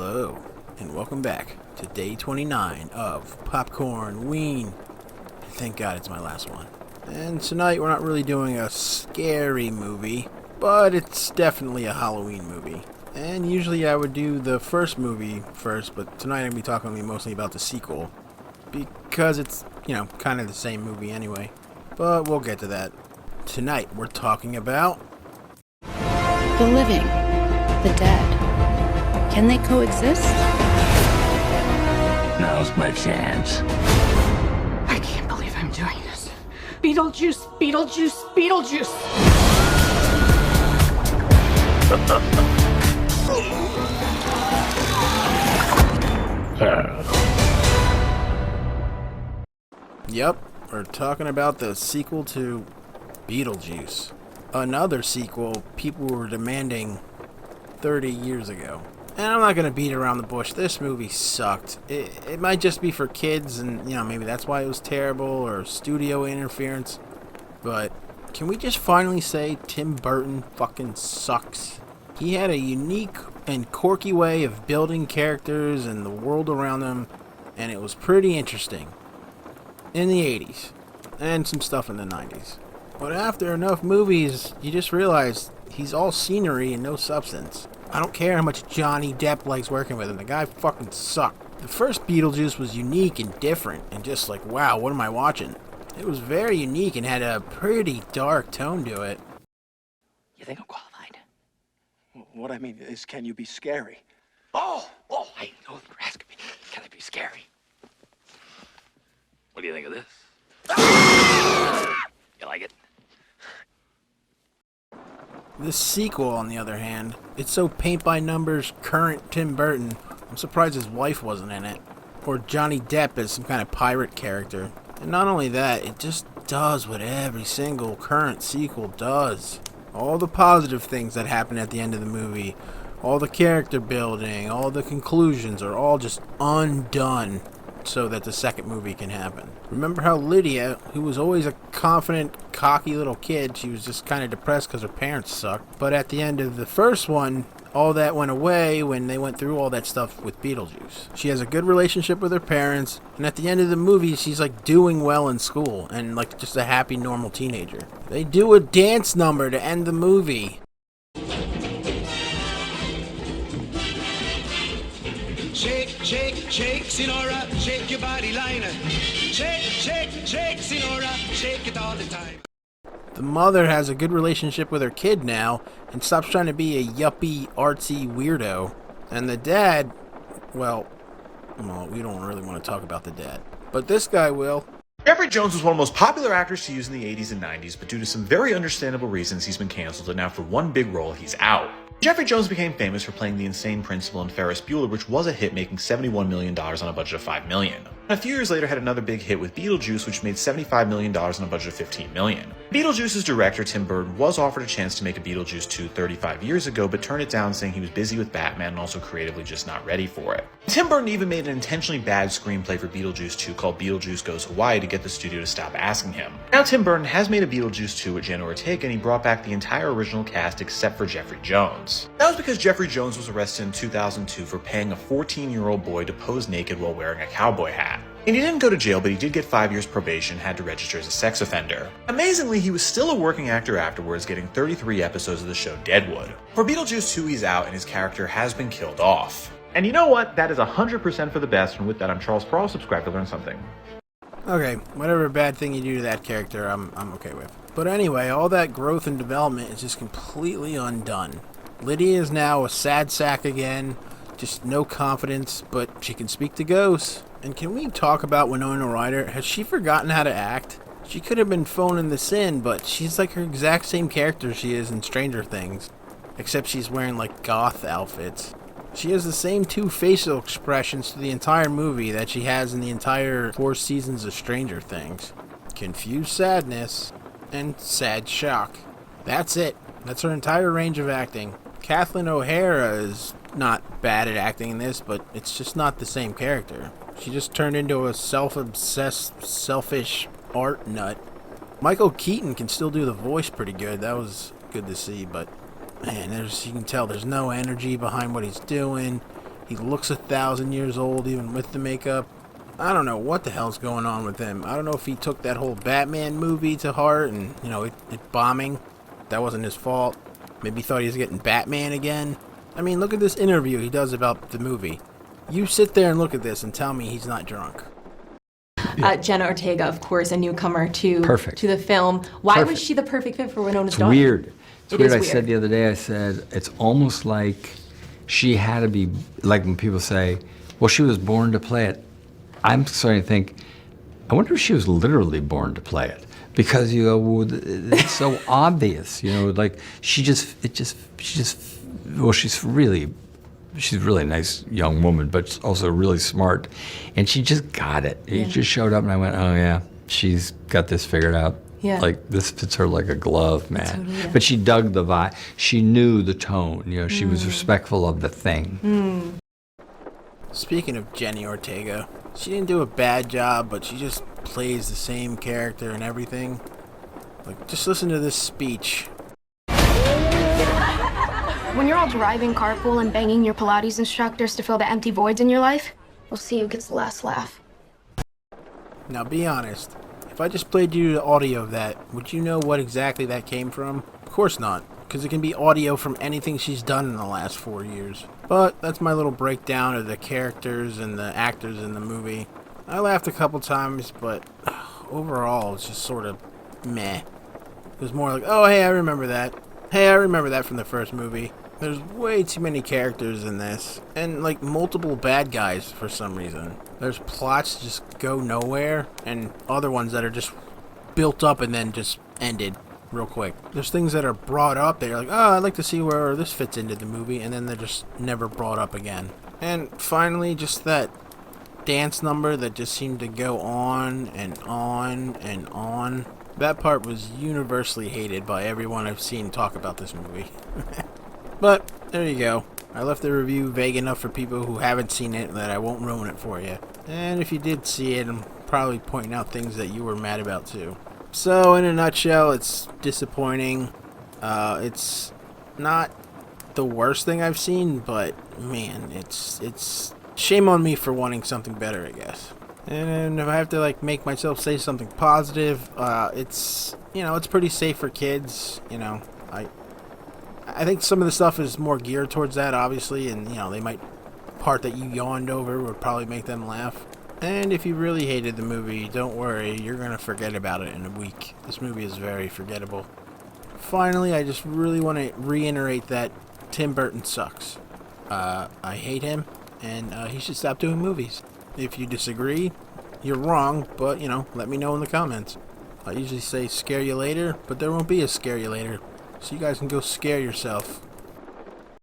Hello, and welcome back to day 29 of Popcornween. Thank God it's my last one. And tonight we're not really doing a scary movie, but it's definitely a Halloween movie. And usually I would do the first movie first, but tonight I'm going to be talking mostly about the sequel. Because it's, kind of the same movie anyway. But we'll get to that. Tonight we're talking about the living, the dead. Can they coexist? Now's my chance. I can't believe I'm doing this. Beetlejuice, Beetlejuice, Beetlejuice. Yep, we're talking about the sequel to Beetlejuice. Another sequel people were demanding 30 years ago. And I'm not going to beat around the bush. This movie sucked. It might just be for kids, and, maybe that's why it was terrible, or studio interference. But can we just finally say Tim Burton fucking sucks? He had a unique and quirky way of building characters and the world around them, and it was pretty interesting. In the 80s, and some stuff in the 90s. But after enough movies, you just realize he's all scenery and no substance. I don't care how much Johnny Depp likes working with him, the guy fucking sucked. The first Beetlejuice was unique and different, and just like, wow, what am I watching? It was very unique and had a pretty dark tone to it. You think I'm qualified? What I mean is, can you be scary? Oh, I know you're asking me. Can I be scary? What do you think of this? You like it? This sequel, on the other hand, it's so paint-by-numbers current Tim Burton, I'm surprised his wife wasn't in it. Or Johnny Depp as some kind of pirate character. And not only that, it just does what every single current sequel does. All the positive things that happen at the end of the movie, all the character building, all the conclusions are all just undone so that the second movie can happen. Remember how Lydia, who was always a confident, cocky little kid, she was just kind of depressed because her parents sucked. But at the end of the first one, all that went away when they went through all that stuff with Beetlejuice. She has a good relationship with her parents, and at the end of the movie, she's like doing well in school and like just a happy, normal teenager. They do a dance number to end the movie. Shake, shake, shake, Sinora, shake your body liner. Shake, shake, shake, Sinora, shake it all the time. The mother has a good relationship with her kid now and stops trying to be a yuppie, artsy weirdo. And the dad, well, we don't really want to talk about the dad. But this guy will. Jeffrey Jones was one of the most popular actors to use in the 80s and 90s, but due to some very understandable reasons, he's been canceled, and now for one big role, he's out. Jeffrey Jones became famous for playing the insane principal in Ferris Bueller, which was a hit, making $71 million on a budget of $5 million. And a few years later had another big hit with Beetlejuice, which made $75 million on a budget of $15 million. Beetlejuice's director, Tim Burton, was offered a chance to make a Beetlejuice 2 35 years ago, but turned it down, saying he was busy with Batman and also creatively just not ready for it. Tim Burton even made an intentionally bad screenplay for Beetlejuice 2 called Beetlejuice Goes Hawaii to get the studio to stop asking him. Now Tim Burton has made a Beetlejuice 2 with Jenna Ortega, and he brought back the entire original cast except for Jeffrey Jones. That was because Jeffrey Jones was arrested in 2002 for paying a 14-year-old boy to pose naked while wearing a cowboy hat. And he didn't go to jail, but he did get 5 years probation and had to register as a sex offender. Amazingly, he was still a working actor afterwards, getting 33 episodes of the show Deadwood. For Beetlejuice 2, he's out and his character has been killed off. And you know what? That is 100% for the best, and with that, I'm Charles Pearl. Subscribe to learn something. Okay, whatever bad thing you do to that character, I'm okay with. But anyway, all that growth and development is just completely undone. Lydia is now a sad sack again, just no confidence, but she can speak to ghosts. And can we talk about Winona Ryder? Has she forgotten how to act? She could have been phoning this in, but she's like her exact same character she is in Stranger Things. Except she's wearing like goth outfits. She has the same two facial expressions to the entire movie that she has in the entire 4 seasons of Stranger Things. Confused sadness and sad shock. That's it. That's her entire range of acting. Kathleen O'Hara is not bad at acting in this, but it's just not the same character. She just turned into a self-obsessed, selfish art nut. Michael Keaton can still do the voice pretty good. That was good to see, but man, you can tell there's no energy behind what he's doing. He looks 1,000 years old even with the makeup. I don't know what the hell's going on with him. I don't know if he took that whole Batman movie to heart and, you know, it bombing. That wasn't his fault. Maybe he thought he was getting Batman again. I mean, look at this interview he does about the movie. You sit there and look at this and tell me he's not drunk. Jenna Ortega, of course, a newcomer to the film. Why Perfect. was she the perfect fit for Winona's It's daughter? weird. It's It weird. is I weird. said the other day, I said, it's almost like she had to be, like when people say, well, she was born to play it. I'm starting to think, I wonder if she was literally born to play it. Because you go, well, it's so obvious, you know, like well, she's really a nice young woman, but also really smart. And she just got it. It just showed up and I went, oh yeah, she's got this figured out. Yeah. Like this fits her like a glove, man. Totally, yeah. But she dug the vibe. She knew the tone, you know, she was respectful of the thing. Speaking of Jenny Ortega, she didn't do a bad job, but she just plays the same character and everything. Like, just listen to this speech. When you're all driving carpool and banging your Pilates instructors to fill the empty voids in your life, we'll see who gets the last laugh. Now, be honest. If I just played you the audio of that, would you know what exactly that came from? Of course not, because it can be audio from anything she's done in the last 4 years. But that's my little breakdown of the characters and the actors in the movie. I laughed a couple times, but overall, it's just sort of meh. It was more like, oh, hey, I remember that. Hey, I remember that from the first movie. There's way too many characters in this, and like multiple bad guys for some reason. There's plots that just go nowhere, and other ones that are just built up and then just ended real quick. There's things that are brought up that you're like, oh, I'd like to see where this fits into the movie, and then they're just never brought up again. And finally, just that dance number that just seemed to go on and on and on. That part was universally hated by everyone I've seen talk about this movie. But, there you go. I left the review vague enough for people who haven't seen it that I won't ruin it for you. And if you did see it, I'm probably pointing out things that you were mad about too. So, in a nutshell, it's disappointing. It's not the worst thing I've seen, but man, it's shame on me for wanting something better, I guess. And if I have to like make myself say something positive, it's, you know, it's pretty safe for kids. You know, I think some of the stuff is more geared towards that, obviously, and you know, part that you yawned over would probably make them laugh. And if you really hated the movie, don't worry, you're gonna forget about it in a week. This movie is very forgettable. Finally, I just really want to reiterate that Tim Burton sucks. I hate him, and he should stop doing movies. If you disagree, you're wrong, but, you know, let me know in the comments. I usually say scare you later, but there won't be a scare you later. So you guys can go scare yourself.